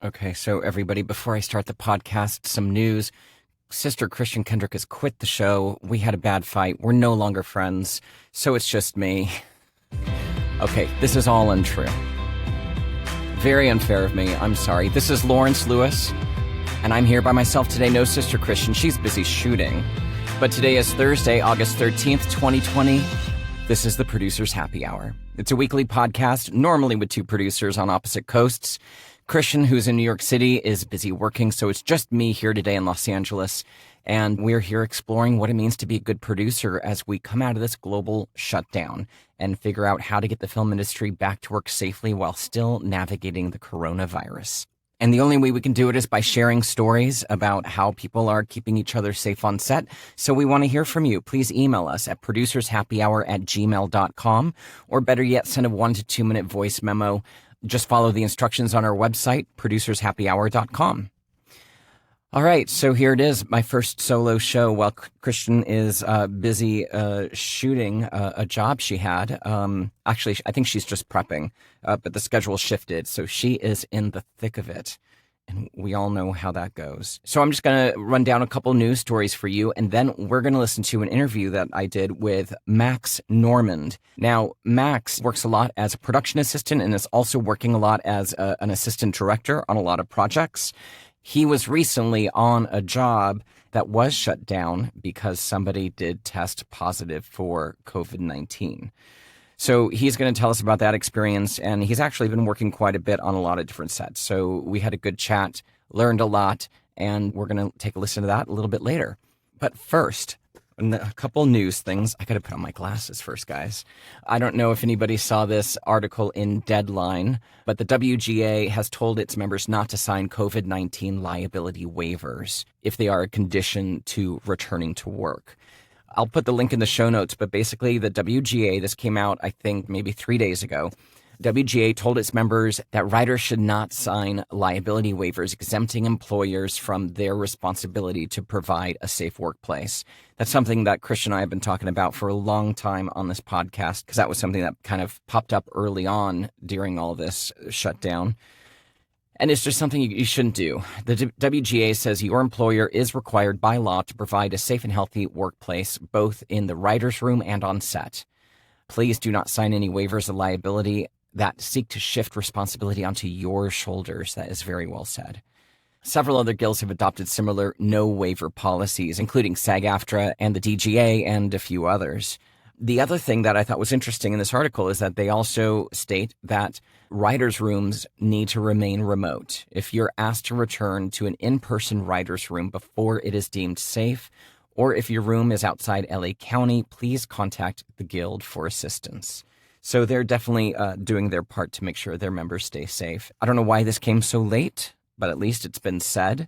Okay, so everybody, before I start the podcast, some news. Sister Christian Kendrick has quit the show. We had a bad fight. We're no longer friends, so it's just me. Okay, this is all untrue. Very unfair of me. I'm sorry. This is Lawrence Lewis, and I'm here by myself today. No Sister Christian. She's busy shooting. But today is Thursday, August 13th, 2020. This is the Producer's Happy Hour. It's a weekly podcast, normally with two producers on opposite coasts. Christian, who's in New York City, is busy working, so it's just me here today in Los Angeles. And we're here exploring what it means to be a good producer as we come out of this global shutdown and figure out how to get the film industry back to work safely while still navigating the coronavirus. And the only way we can do it is by sharing stories about how people are keeping each other safe on set. So we want to hear from you. Please email us at producershappyhour@gmail.com, or better yet, send a 1 to 2 minute voice memo. Just follow the instructions on our website, producershappyhour.com. All right, so here it is, my first solo show while Christian is busy shooting a job she had. Actually, I think she's just prepping, but the schedule shifted, so she is in the thick of it. And we all know how that goes. So I'm just going to run down a couple news stories for you, and then we're going to listen to an interview that I did with Max Normand. Now, Max works a lot as a production assistant and is also working a lot as an assistant director on a lot of projects. He was recently on a job that was shut down because somebody did test positive for COVID-19. So he's going to tell us about that experience, and he's actually been working quite a bit on a lot of different sets. So we had a good chat, learned a lot, and we're going to take a listen to that a little bit later. But first, a couple news things. I got to put on my glasses first, guys. I don't know if anybody saw this article in Deadline, but the WGA has told its members not to sign COVID-19 liability waivers if they are a condition to returning to work. I'll put the link in the show notes, but basically the WGA, this came out, I think, maybe 3 days ago. WGA told its members that writers should not sign liability waivers exempting employers from their responsibility to provide a safe workplace. That's something that Christian and I have been talking about for a long time on this podcast, because that was something that kind of popped up early on during all this shutdown. And it's just something you shouldn't do. The WGA says your employer is required by law to provide a safe and healthy workplace, both in the writer's room and on set. Please do not sign any waivers of liability that seek to shift responsibility onto your shoulders. That is very well said. Several other guilds have adopted similar no waiver policies, including SAG-AFTRA and the DGA and a few others. The other thing that I thought was interesting in this article is that they also state that writers' rooms need to remain remote. If you're asked to return to an in-person writer's room before it is deemed safe, or if your room is outside LA County, please contact the Guild for assistance. So they're definitely doing their part to make sure their members stay safe. I don't know why this came so late, but at least it's been said.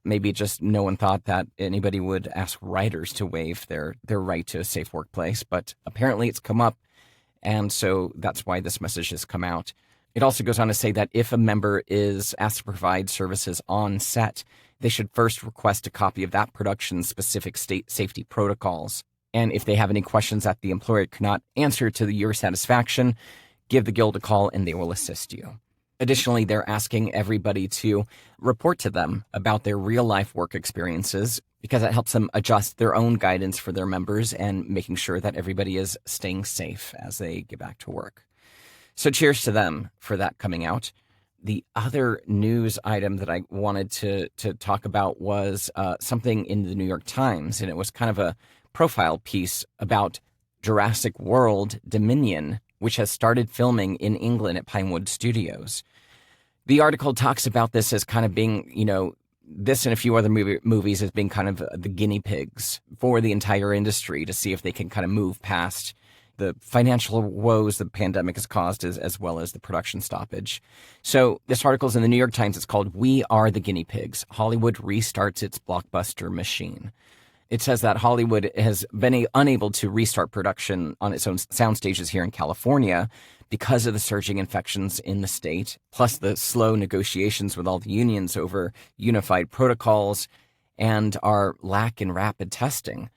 Maybe just no one thought that anybody would ask writers to waive their right to a safe workplace, but apparently it's come up, and so that's why this message has come out. It also goes on to say that if a member is asked to provide services on set, they should first request a copy of that production's specific state safety protocols. And if they have any questions that the employer cannot answer to your satisfaction, give the Guild a call and they will assist you. Additionally, they're asking everybody to report to them about their real-life work experiences, because that helps them adjust their own guidance for their members and making sure that everybody is staying safe as they get back to work. So cheers to them for that coming out. The other news item that I wanted to talk about was something in the New York Times, and it was kind of a profile piece about Jurassic World Dominion, which has started filming in England at Pinewood Studios. The article talks about this as kind of being, this and a few other movies as being kind of the guinea pigs for the entire industry to see if they can kind of move past the financial woes the pandemic has caused as well as the production stoppage. So this article is in the New York Times. It's called "We Are the Guinea Pigs. Hollywood Restarts Its Blockbuster Machine." It says that Hollywood has been unable to restart production on its own sound stages here in California because of the surging infections in the state, plus the slow negotiations with all the unions over unified protocols and our lack in rapid testing.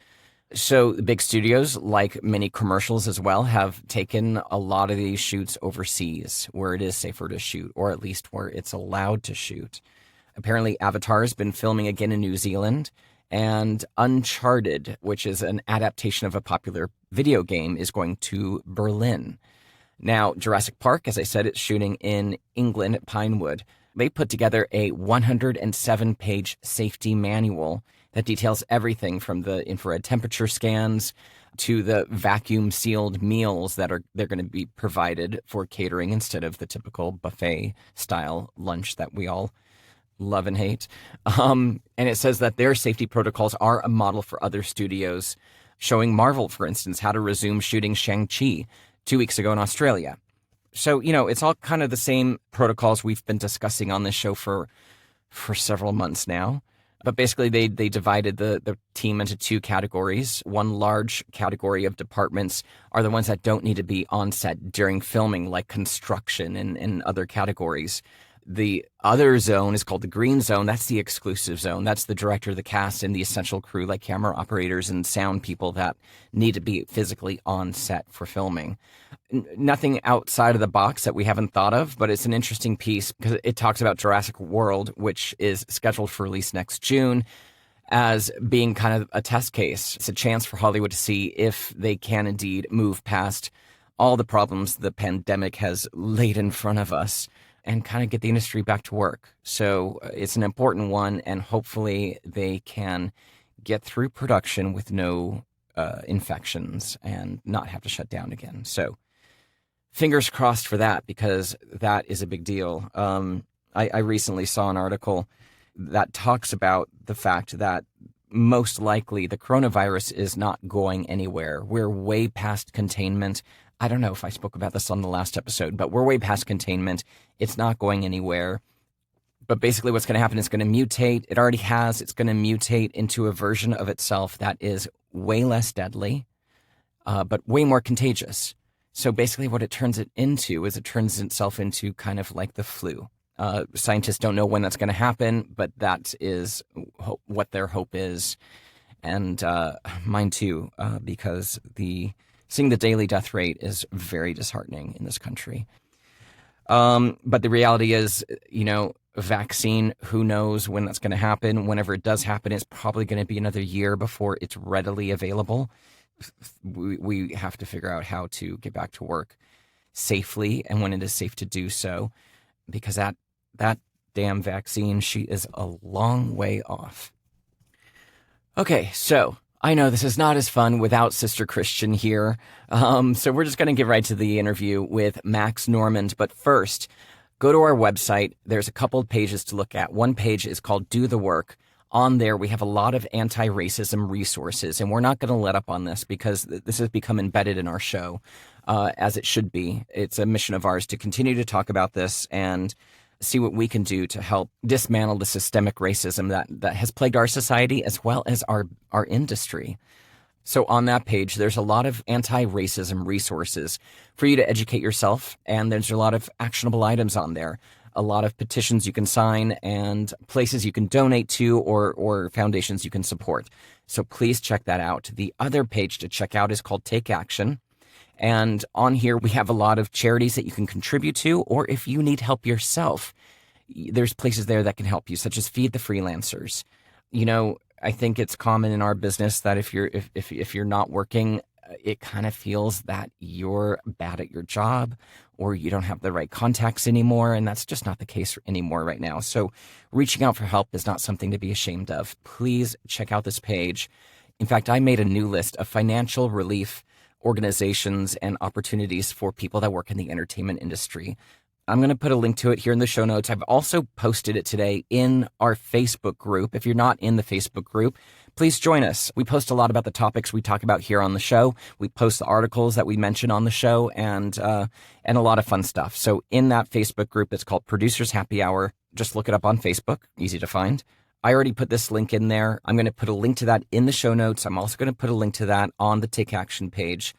So the big studios, like many commercials as well, have taken a lot of these shoots overseas where it is safer to shoot, or at least where it's allowed to shoot. Apparently, Avatar has been filming again in New Zealand, and Uncharted, which is an adaptation of a popular video game, is going to Berlin. Now, Jurassic Park, as I said, it's shooting in England at Pinewood. They put together a 107-page safety manual that details everything from the infrared temperature scans to the vacuum sealed meals they're going to be provided for catering instead of the typical buffet style lunch that we all love and hate. And it says that their safety protocols are a model for other studios, showing Marvel, for instance, how to resume shooting Shang-Chi 2 weeks ago in Australia. So, it's all kind of the same protocols we've been discussing on this show for several months now. But basically, they divided the team into two categories. One large category of departments are the ones that don't need to be on set during filming, like construction and other categories. The other zone is called the green zone. That's the exclusive zone. That's the director, the cast, and the essential crew, like camera operators and sound people that need to be physically on set for filming. Nothing outside of the box that we haven't thought of, but it's an interesting piece because it talks about Jurassic World, which is scheduled for release next June, as being kind of a test case. It's a chance for Hollywood to see if they can indeed move past all the problems the pandemic has laid in front of us and kind of get the industry back to work. So it's an important one, and hopefully they can get through production with no infections and not have to shut down again. So fingers crossed for that, because that is a big deal. I recently saw an article that talks about the fact that most likely the coronavirus is not going anywhere. We're way past containment. I don't know if I spoke about this on the last episode, but we're way past containment. It's not going anywhere. But basically what's going to happen is going to mutate. It already has. It's going to mutate into a version of itself that is way less deadly, but way more contagious. So basically what it turns it into is it turns itself into kind of like the flu. Scientists don't know when that's going to happen, but that is what their hope is. And mine too, because seeing the daily death rate is very disheartening in this country. But the reality is, a vaccine, who knows when that's going to happen. Whenever it does happen, it's probably going to be another year before it's readily available. We have to figure out how to get back to work safely and when it is safe to do so, because that damn vaccine, she is a long way off. Okay, so I know this is not as fun without Sister Christian here. So we're just going to get right to the interview with Max Normand. But first, go to our website. There's a couple of pages to look at. One page is called Do the Work. On there, we have a lot of anti-racism resources, and we're not going to let up on this because this has become embedded in our show, as it should be. It's a mission of ours to continue to talk about this and see what we can do to help dismantle the systemic racism that has plagued our society as well as our industry. So on that page, there's a lot of anti-racism resources for you to educate yourself, and there's a lot of actionable items on there. A lot of petitions you can sign and places you can donate to or foundations you can support. So please check that out. The other page to check out is called Take Action. And on here, we have a lot of charities that you can contribute to, or if you need help yourself, there's places there that can help you, such as Feed the Freelancers. I think it's common in our business that if you're not working, it kind of feels that you're bad at your job or you don't have the right contacts anymore. And that's just not the case anymore right now. So reaching out for help is not something to be ashamed of. Please check out this page. In fact, I made a new list of financial relief organizations and opportunities for people that work in the entertainment industry. I'm going to put a link to it here in the show notes. I've also posted it today in our Facebook group. If you're not in the Facebook group, please join us. We post a lot about the topics we talk about here on the show. We post the articles that we mention on the show and a lot of fun stuff. So in that Facebook group, it's called Producers Happy Hour. Just look it up on Facebook. Easy to find. I already put this link in there. I'm going to put a link to that in the show notes. I'm also going to put a link to that on the Take Action page.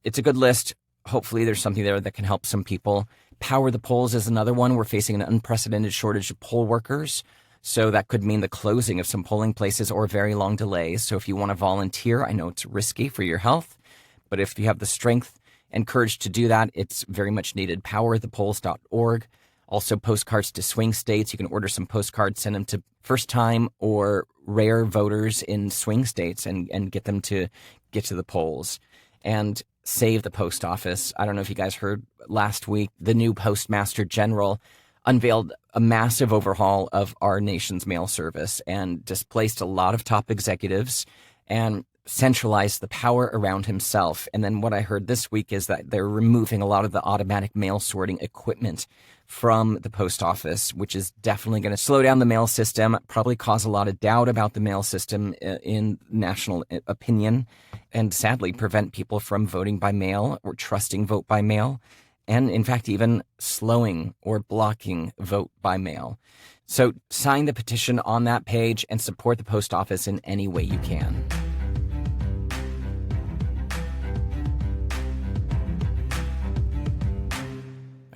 It's a good list. Hopefully there's something there that can help some people. Power the Polls is another one. We're facing an unprecedented shortage of poll workers. So that could mean the closing of some polling places or very long delays. So if you want to volunteer, I know it's risky for your health, but if you have the strength and courage to do that, it's very much needed. Powerthepolls.org. Also postcards to swing states. You can order some postcards, send them to first-time or rare voters in swing states and get them to get to the polls. And save the post office. I don't know if you guys heard last week, the new Postmaster General unveiled a massive overhaul of our nation's mail service and displaced a lot of top executives and centralized the power around himself. And then what I heard this week is that they're removing a lot of the automatic mail sorting equipment from the post office, which is definitely going to slow down the mail system, probably cause a lot of doubt about the mail system in national opinion, and sadly prevent people from voting by mail or trusting vote by mail, and in fact, even slowing or blocking vote by mail. So sign the petition on that page and support the post office in any way you can.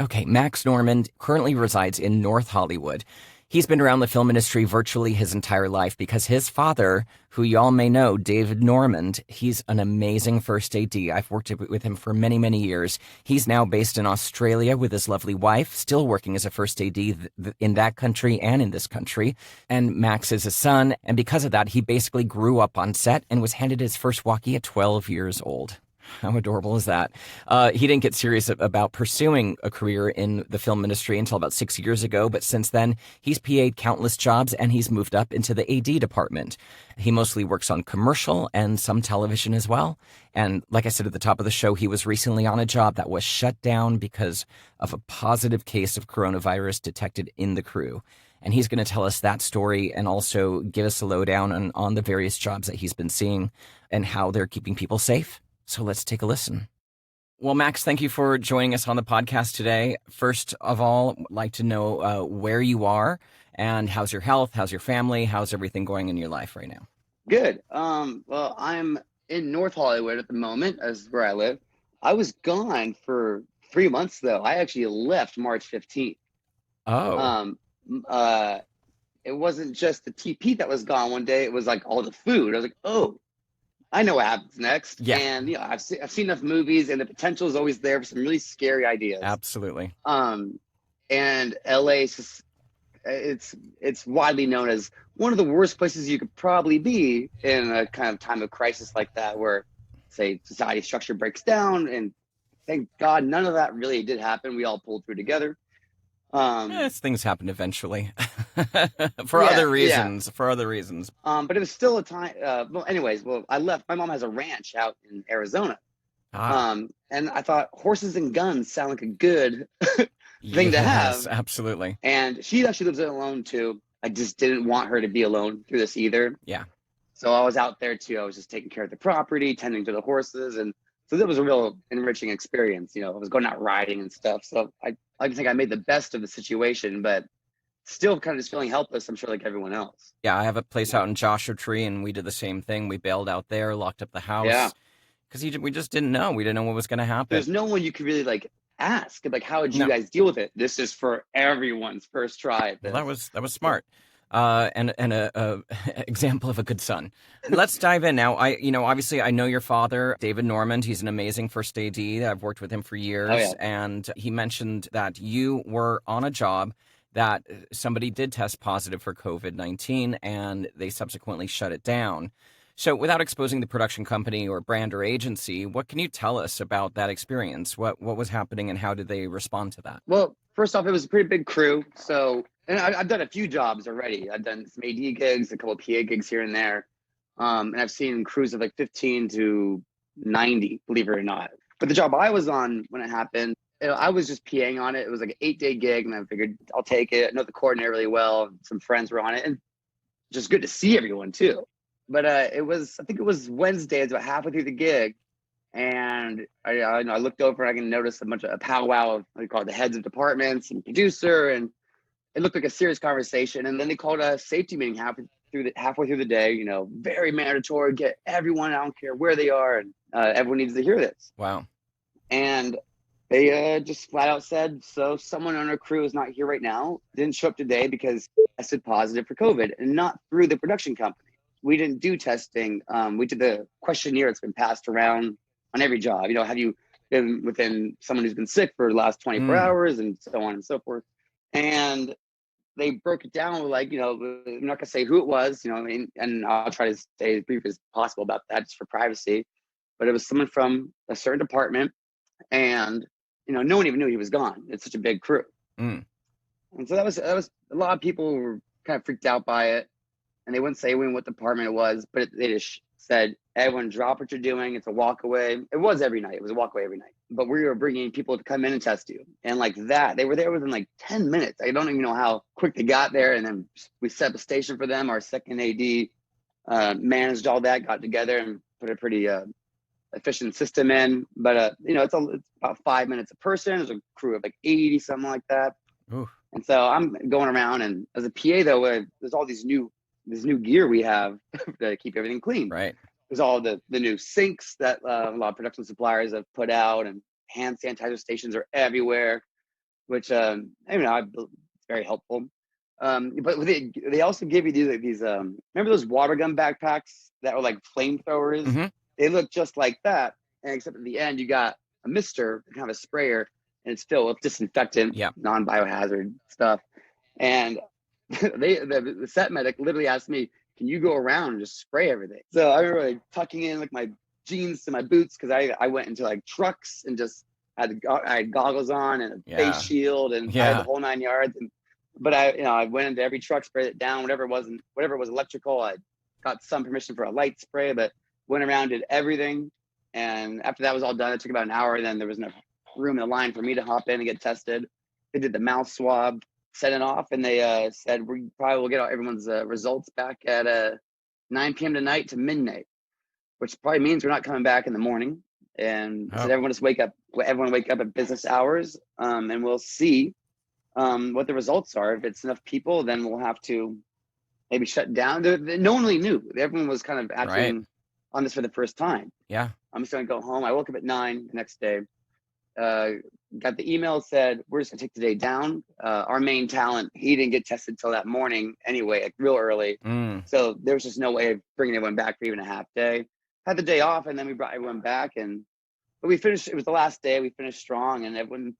Okay, Max Normand currently resides in North Hollywood. He's been around the film industry virtually his entire life because his father, who y'all may know, David Normand, he's an amazing first AD. I've worked with him for many, many years. He's now based in Australia with his lovely wife, still working as a first AD in that country and in this country. And Max is his son, and because of that, he basically grew up on set and was handed his first walkie at 12 years old. How adorable is that? He didn't get serious about pursuing a career in the film industry until about 6 years ago, but since then, he's PA'd countless jobs and he's moved up into the AD department. He mostly works on commercial and some television as well. And like I said at the top of the show, he was recently on a job that was shut down because of a positive case of coronavirus detected in the crew. And he's going to tell us that story and also give us a lowdown on the various jobs that he's been seeing and how they're keeping people safe. So let's take a listen. Well, Max, thank you for joining us on the podcast today. First of all, I'd like to know where you are and how's your health, how's your family, how's everything going in your life right now? Good. Well, I'm in North Hollywood at the moment, as where I live. I was gone for 3 months, though. I actually left March 15th. Oh. It wasn't just the TP that was gone one day. It was like all the food. I was like, oh, I know what happens next. Yeah. And I've seen enough movies, and the potential is always there for some really scary ideas. Absolutely. And LA is just, it's widely known as one of the worst places you could probably be in a kind of time of crisis like that, where, say, society structure breaks down. And thank God none of that really did happen. We all pulled through together. Yes, things happen eventually for other reasons. But it was still a time. I left. My mom has a ranch out in Arizona. And I thought horses and guns sound like a good thing to have. Yes, absolutely. And she actually lives alone too. I just didn't want her to be alone through this either. Yeah. So I was out there too. I was just taking care of the property, tending to the horses, and so that was a real enriching experience. I was going out riding and stuff. So I think I made the best of the situation, but still kind of just feeling helpless, I'm sure, like everyone else. Yeah, I have a place out in Joshua Tree, and we did the same thing. We bailed out there, locked up the house. Yeah. Because we just didn't know. We didn't know what was going to happen. There's no one you could really ask, how did you guys deal with it? This is for everyone's first try. Well, that was smart. And a example of a good son. Let's dive in now. Obviously I know your father, David Normand. He's an amazing first AD. I've worked with him for years. Oh, yeah. And he mentioned that you were on a job that somebody did test positive for COVID-19 and they subsequently shut it down. So without exposing the production company or brand or agency, what can you tell us about that experience? What was happening and how did they respond to that? Well, first off, it was a pretty big crew. And I've done a few jobs already. I've done some AD gigs, a couple of PA gigs here and there. And I've seen crews of 15 to 90, believe it or not. But the job I was on when it happened, I was just PAing on it. It was like an 8-day gig, and I figured I'll take it. I know the coordinator really well. Some friends were on it, and just good to see everyone too. But I think it was Wednesday. It's about halfway through the gig. And I looked over and I can notice a powwow of, we call it, the heads of departments and producer. And it looked like a serious conversation. And then they called a safety meeting halfway through the day, very mandatory, get everyone, I don't care where they are. And everyone needs to hear this. Wow. And They just flat out said, so someone on our crew is not here right now, didn't show up today because tested positive for COVID, and not through the production company. We didn't do testing. We did the questionnaire that's been passed around on every job. Have you been within someone who's been sick for the last 24 Mm, hours and so on and so forth. And they broke it down like, I'm not gonna say who it was, and I'll try to stay as brief as possible about that just for privacy. But it was someone from a certain department, and no one even knew he was gone. It's such a big crew. mm, And so that was a lot of people were kind of freaked out by it, and they wouldn't say what department it was, but they just said, everyone drop what you're doing. It's a walk away. It was every night. It was a walk away every night. But we were bringing people to come in and test you. And like that, they were there within like 10 minutes. I don't even know how quick they got there. And then we set up a station for them. Our second AD managed all that, got together and put a pretty efficient system in. But, it's about 5 minutes a person. There's a crew of like 80, something like that. ooh, And so I'm going around, and as a PA though, there's all this new gear we have to keep everything clean. right. There's all the new sinks that a lot of production suppliers have put out, and hand sanitizer stations are everywhere, which it's very helpful. But they also give you these remember those water gun backpacks that were like flamethrowers? Hmm. They look just like that, and except at the end you got a mister, kind of a sprayer, and it's filled with disinfectant, Yeah. non-biohazard stuff. And the set medic literally asked me, can you go around and just spray everything? So I remember like tucking in like my jeans to my boots, because I went into like trucks and just I had goggles on and a face shield, and I had the whole 9 yards. But I went into every truck, sprayed it down, whatever was electrical. I got some permission for a light spray, but went around, did everything. And after that was all done, it took about an hour. Then there was enough room in the line for me to hop in and get tested. They did the mouth swab, sent it off, and they said we probably will get everyone's results back at 9 p.m. tonight to midnight, which probably means we're not coming back in the morning. And said everyone wake up at business hours, and we'll see what the results are. If it's enough people, then we'll have to maybe shut down. No one really knew. Everyone was kind of acting on this for the first time. Yeah. I'm just going to go home. I woke up at 9 the next day. Got the email, said we're just gonna take the day down. Our main talent, he didn't get tested till that morning anyway, like real early. So there was just no way of bringing everyone back for even a half day. Had the day off, and then we brought everyone back, but we finished. It was the last day. We finished strong, and everyone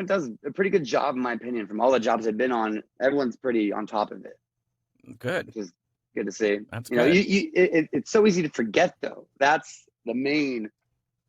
does a pretty good job, in my opinion. From all the jobs I've been on, everyone's pretty on top of it. Good. Which is good to see. That's good. It's so easy to forget, though. That's the main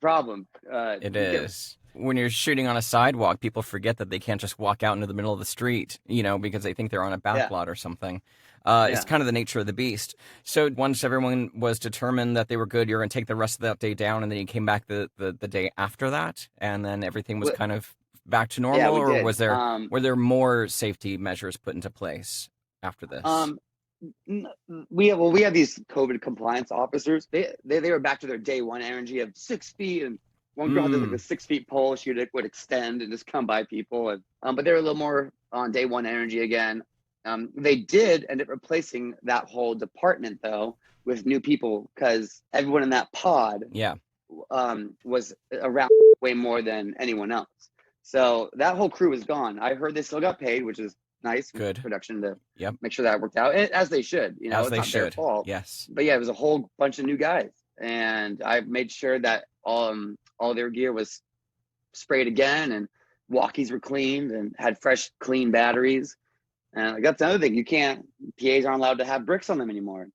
problem. It is. When you're shooting on a sidewalk, people forget that they can't just walk out into the middle of the street, because they think they're on a back lot or something. It's kind of the nature of the beast. So once everyone was determined that they were good, you're going to take the rest of that day down, and then you came back the day after that, and then everything was kind of back to normal, or was there were there more safety measures put into place after this? We have these COVID compliance officers. They were back to their day one energy of 6 feet, and one girl did like a 6 feet pole. She would extend and just come by people, but they were a little more on day one energy again. They did end up replacing that whole department though with new people, because everyone in that pod was around way more than anyone else. So that whole crew was gone. I heard they still got paid, which is nice. Good production to make sure that worked out, as they should. As it's they not should. Their fault. Yes. But it was a whole bunch of new guys, and I made sure that all their gear was sprayed again, and walkies were cleaned and had fresh, clean batteries. And that's another thing. PAs aren't allowed to have bricks on them anymore.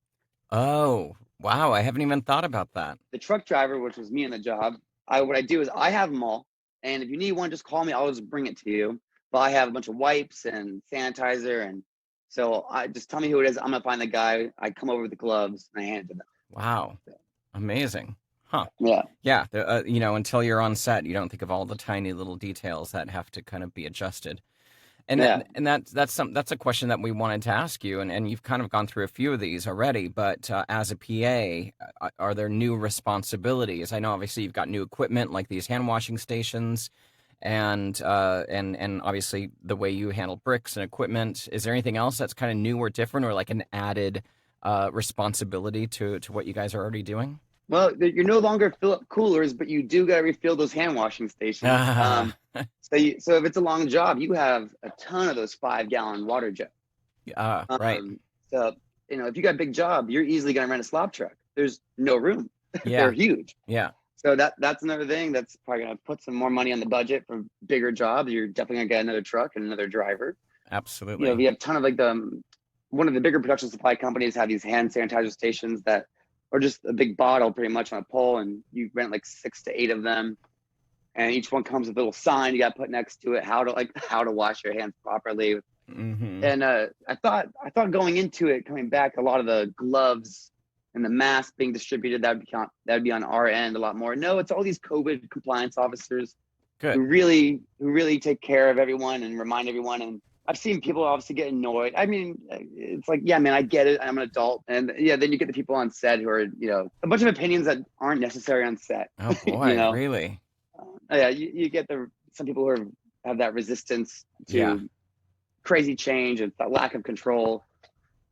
Oh, wow. I haven't even thought about that. The truck driver, which was me in the job, what I do is I have them all. And if you need one, just call me. I'll just bring it to you. But I have a bunch of wipes and sanitizer. And so I just tell me who it is. I'm going to find the guy. I come over with the gloves and I hand it to them. Wow. Amazing. Huh. Yeah. Yeah. Until you're on set, you don't think of all the tiny little details that have to kind of be adjusted. And that's a question that we wanted to ask you, and you've kind of gone through a few of these already. But as a PA, are there new responsibilities? I know obviously you've got new equipment like these hand washing stations, and obviously the way you handle bricks and equipment. Is there anything else that's kind of new or different, or like an added responsibility to what you guys are already doing? Well, you're no longer fill up coolers, but you do got to refill those hand washing stations. Ah, So if it's a long job, you have a ton of those 5 gallon water jugs. right. Um, so if you got a big job, you're easily going to rent a slop truck. There's no room. They're Yeah, huge. yeah, So that's another thing that's probably going to put some more money on the budget for bigger jobs. You're definitely going to get another truck and another driver. absolutely. We have a ton of like one of the bigger production supply companies have these hand sanitizer stations that are just a big bottle pretty much on a pole, and you rent like 6 to 8 of them, and each one comes with a little sign you got to put next to it how to wash your hands properly. Hmm. And I thought going into it, coming back, a lot of the gloves and the masks being distributed, that would be on our end a lot more. No, it's all these COVID compliance officers Good. who really take care of everyone and remind everyone. And I've seen people obviously get annoyed. I mean, it's like, yeah, man, I get it. I'm an adult. And yeah, then you get the people on set who are, a bunch of opinions that aren't necessary on set. Oh boy, know, really? yeah, you get some people who have that resistance Yeah. to crazy change and that lack of control.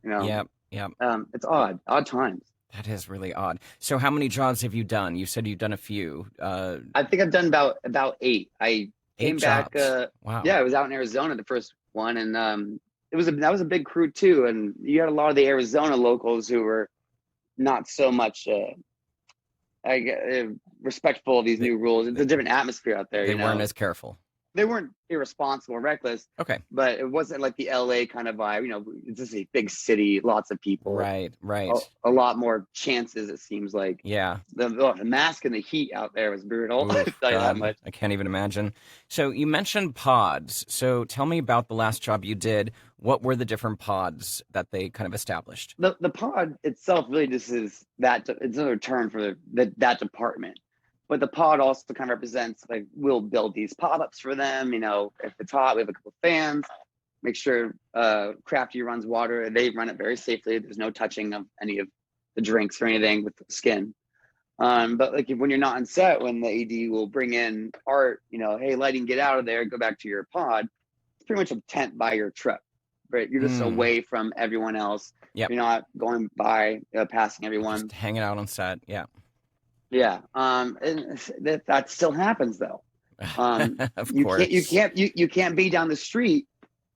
Yep, yep. It's odd times. That is really odd. So how many jobs have you done? You said you've done a few. I think I've done about 8. I Eight came back. jobs. Wow. Yeah, I was out in Arizona the first one, and that was a big crew too. And you had a lot of the Arizona locals who were not so much respectful of these new rules. It's a different atmosphere out there. They weren't as careful. They weren't irresponsible or reckless, Okay. but it wasn't like the LA kind of vibe. It's just a big city, lots of people, Right, right. a lot more chances. It seems like Yeah. the mask and the heat out there was brutal. I'll Oof, tell you that God, much. I can't even imagine. So you mentioned pods. So tell me about the last job you did. What were the different pods that they kind of established? The pod itself really just is that it's another term for that department. But the pod also kind of represents, like, we'll build these pop-ups for them. If it's hot, we have a couple of fans. Make sure Crafty runs water. They run it very safely. There's no touching of any of the drinks or anything with the skin. But like when you're not on set, when the AD will bring in art, hey, lighting, get out of there, go back to your pod. It's pretty much a tent by your truck, right? You're just away from everyone else. Yep. You're not going by, passing everyone. Just hanging out on set. Yeah. Yeah. And that still happens though. Of You course. you can't be down the street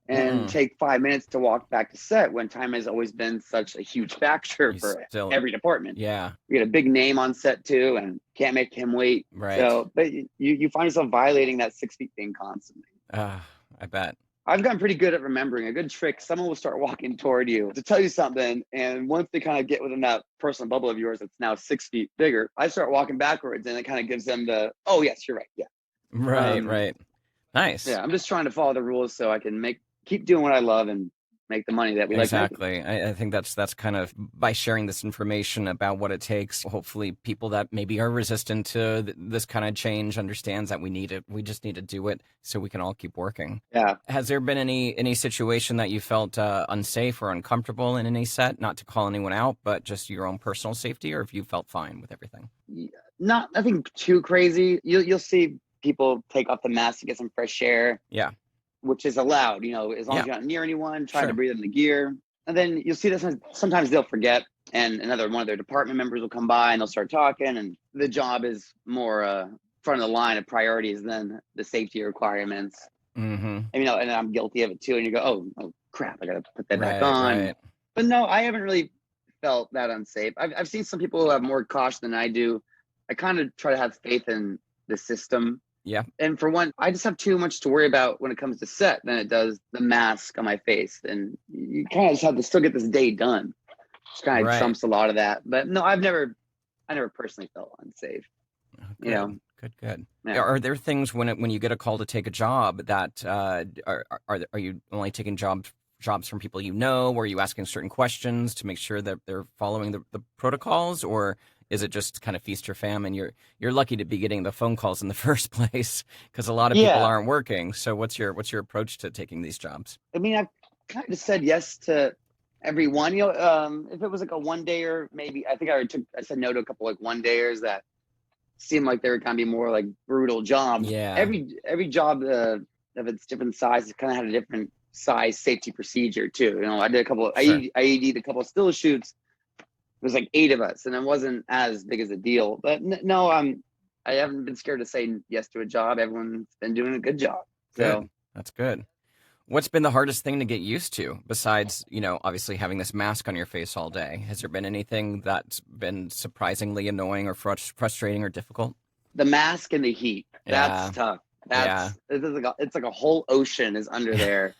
and take 5 minutes to walk back to set when time has always been such a huge factor for every department. Yeah. We get a big name on set too, and can't make him wait. Right. So, but you find yourself violating that 6 feet thing constantly. I bet. I've gotten pretty good at remembering a good trick. Someone will start walking toward you to tell you something, and once they kind of get within that personal bubble of yours that's now 6 feet bigger, I start walking backwards, and it kind of gives them oh yes, you're right, yeah. Right, right. Nice. Yeah, I'm just trying to follow the rules so I can keep doing what I love and make the money that we like. Exactly. I think that's kind of, by sharing this information about what it takes, hopefully people that maybe are resistant to this kind of change understands that we need it. We just need to do it so we can all keep working. Yeah. Has there been any situation that you felt unsafe or uncomfortable in any set? Not to call anyone out, but just your own personal safety, or if you felt fine with everything? Nothing too crazy. You'll see people take off the mask to get some fresh air. Yeah. Which is allowed, as long as you're not near anyone, trying to breathe in the gear. And then you'll see that sometimes they'll forget, and another one of their department members will come by and they'll start talking, and the job is more front of the line of priorities than the safety requirements. Mm-hmm. And, and I'm guilty of it too. And you go, oh crap, I got to put that back on. Right. But no, I haven't really felt that unsafe. I've seen some people who have more caution than I do. I kind of try to have faith in the system. Yeah. And for one, I just have too much to worry about when it comes to set than it does the mask on my face. And you kind of just have to still get this day done. Which kind of trumps a lot of that. But no, I never personally felt unsafe. Good. Good. Yeah. Are there things when you get a call to take a job that are you only taking jobs from people you know? Or are you asking certain questions to make sure that they're following the protocols, or is it just kind of feast or famine? You're lucky to be getting the phone calls in the first place, because a lot of people aren't working. So what's your approach to taking these jobs? I mean, I've kind of said yes to everyone. If it was like a one-dayer, maybe I think I said no to a couple like one-dayers that seemed like they were kind of be more like brutal jobs. Yeah. Every job of its different size kind of had a different size safety procedure too. I did a couple. I AED'd a couple of still shoots was like 8 of us, and it wasn't as big as a deal. But no, I haven't been scared to say yes to a job. Everyone's been doing a good job. Good. So That's good. What's been the hardest thing to get used to besides, obviously having this mask on your face all day? Has there been anything that's been surprisingly annoying or frustrating or difficult? the mask and the heat, Yeah. that's tough. Yeah. It's like a whole ocean is under there,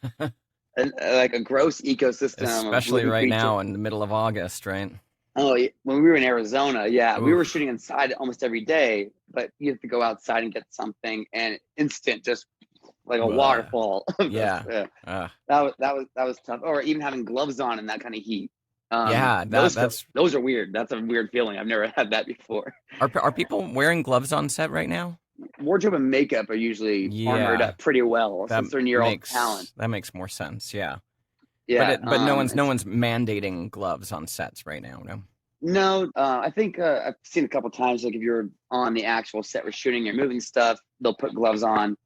and like a gross ecosystem of Especially living right creatures. now in the middle of August, right? Oh, when we were in Arizona, yeah, we were Oof. shooting inside almost every day, but you have to go outside and get something, and instant, just like a Ugh. waterfall. Yeah. That was tough. Or even having gloves on in that kind of heat. Yeah, Those are weird. That's a weird feeling. I've never had that before. are people wearing gloves on set right now? Wardrobe and makeup are usually armored Yeah. up pretty well since they're near all the talent. That makes more sense. Yeah. Yeah, But no one's mandating gloves on sets right now, no. no. I think I've seen a couple times, like if you're on the actual set we're shooting, you're moving stuff, they'll put gloves on,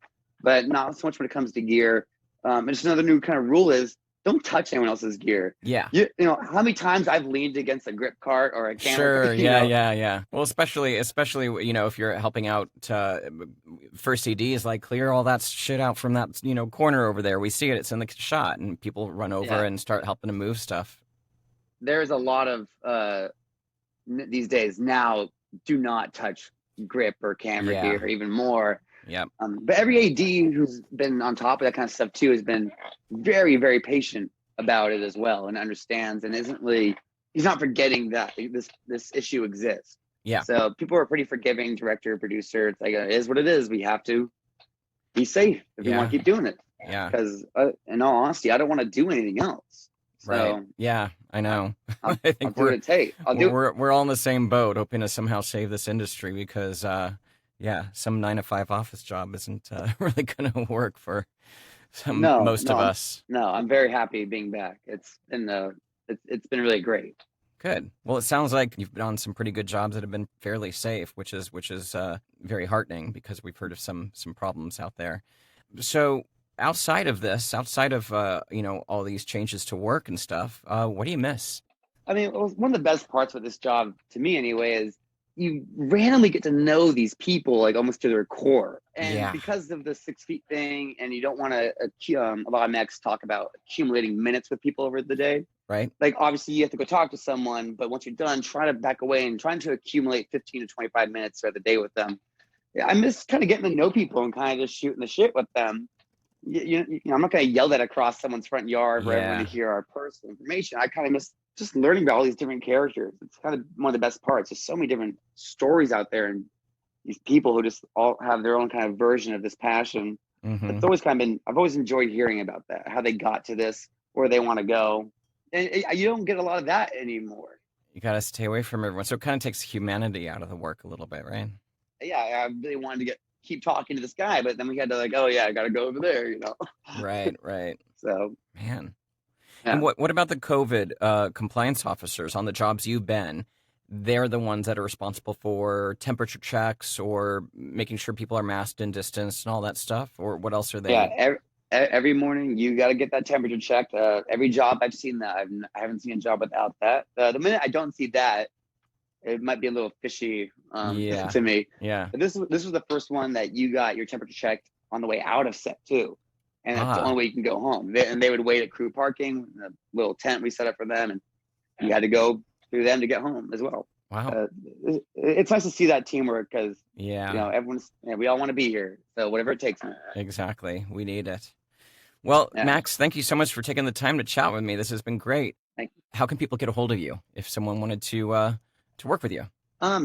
but not so much when it comes to gear. And just another new kind of rule is don't touch anyone else's gear. Yeah. You know how many times I've leaned against a grip cart or a camera. Sure. you Yeah. know? Yeah. Well, especially if you're helping out first CDs, like clear all that shit out from that corner over there. We see it. It's in the shot, and people run over Yeah. and start helping to move stuff. There's a lot of these days now. Do not touch grip or camera Yeah. gear, or even more. Yep. But every AD who's been on top of that kind of stuff too has been very, very patient about it as well, and understands, and he's not forgetting that this issue exists. Yeah. So people are pretty forgiving, director, producer. It's like, it is what it is. We have to be safe if we want to keep doing it. Yeah. Because in all honesty, I don't want to do anything else. So Right. Yeah, I know. I'll I think do what it takes. we're all in the same boat, hoping to somehow save this industry because, some 9-to-5 office job isn't really going to work for most of us. No, I'm very happy being back. It's been really great. Good. Well, it sounds like you've been on some pretty good jobs that have been fairly safe, which is very heartening because we've heard of some problems out there. So outside of all these changes to work and stuff, what do you miss? I mean, one of the best parts of this job, to me anyway, is you randomly get to know these people like almost to their core. And because of the 6 feet thing, and you don't want to, a lot of mechs talk about accumulating minutes with people over the day. Right. Like, obviously you have to go talk to someone, but once you're done, try to back away and trying to accumulate 15 to 25 minutes throughout the day with them. I miss kind of getting to know people and kind of just shooting the shit with them. You know, I'm not going to yell that across someone's front yard for everyone to hear our personal information. I kind of miss just learning about all these different characters. It's kind of one of the best parts. There's so many different stories out there, and these people who just all have their own kind of version of this passion. Mm-hmm. It's always kind of been, I've always enjoyed hearing about that, how they got to this, where they want to go. And you don't get a lot of that anymore. You got to stay away from everyone. So it kind of takes humanity out of the work a little bit, right? Yeah, I really wanted to keep talking to this guy, but then we had to I got to go over there, Right. So, man. Yeah. And what about the COVID compliance officers on the jobs you've been? They're the ones that are responsible for temperature checks or making sure people are masked and distanced and all that stuff? Or what else are they? Yeah, every morning you got to get that temperature checked. Every job I've seen that, I haven't seen a job without that. The minute I don't see that, it might be a little fishy to me. Yeah. But this was the first one that you got your temperature checked on the way out of set too. And that's the only way you can go home. They would wait at crew parking, a little tent we set up for them, and you had to go through them to get home as well. Wow. It's nice to see that teamwork because everyone's we all want to be here. So whatever it takes. Exactly. We need it. Well, Max, thank you so much for taking the time to chat with me. This has been great. Thank you. How can people get a hold of you if someone wanted to work with you?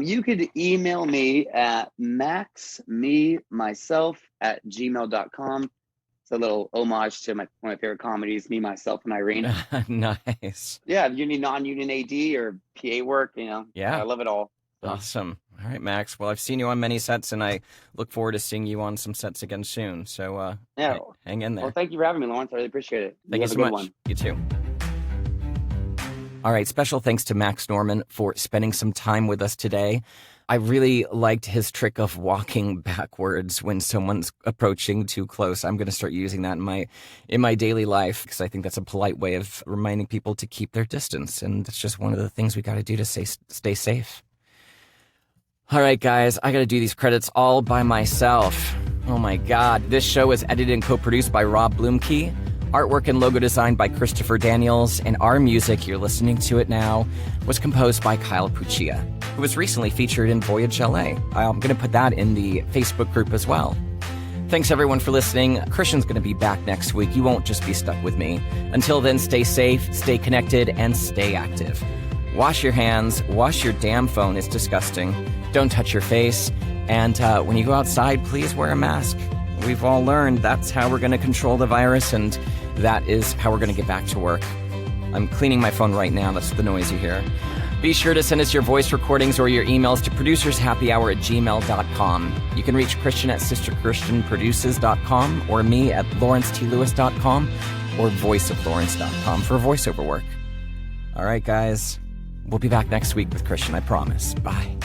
You could email me at maxmemyself@gmail.com. It's a little homage to one of my favorite comedies, Me, Myself, and Irene. Nice. Yeah, if you need non-union AD or PA work, I love it all. So. Awesome. All right, Max. Well, I've seen you on many sets, and I look forward to seeing you on some sets again soon. So, hang in there. Well, thank you for having me, Lawrence. I really appreciate it. Thank you so much. One. You too. All right, special thanks to Max Norman for spending some time with us today. I really liked his trick of walking backwards when someone's approaching too close. I'm going to start using that in my daily life because I think that's a polite way of reminding people to keep their distance. And it's just one of the things we got to do to stay safe. All right, guys, I got to do these credits all by myself. Oh my God. This show is edited and co-produced by Rob Bloomkey. Artwork and logo designed by Christopher Daniels, and our music, you're listening to it now, was composed by Kyle Puccia, who was recently featured in Voyage LA. I'm going to put that in the Facebook group as well. Thanks everyone for listening. Christian's going to be back next week. You won't just be stuck with me. Until then, stay safe, stay connected, and stay active. Wash your hands, wash your damn phone, it's disgusting. Don't touch your face, and when you go outside, please wear a mask. We've all learned that's how we're going to control the virus, and that is how we're going to get back to work. I'm cleaning my phone right now. That's the noise you hear. Be sure to send us your voice recordings or your emails to producershappyhour@gmail.com. You can reach Christian at sisterchristianproduces.com or me at lawrencetLewis.com or voiceoflawrence.com for voiceover work. All right, guys. We'll be back next week with Christian, I promise. Bye.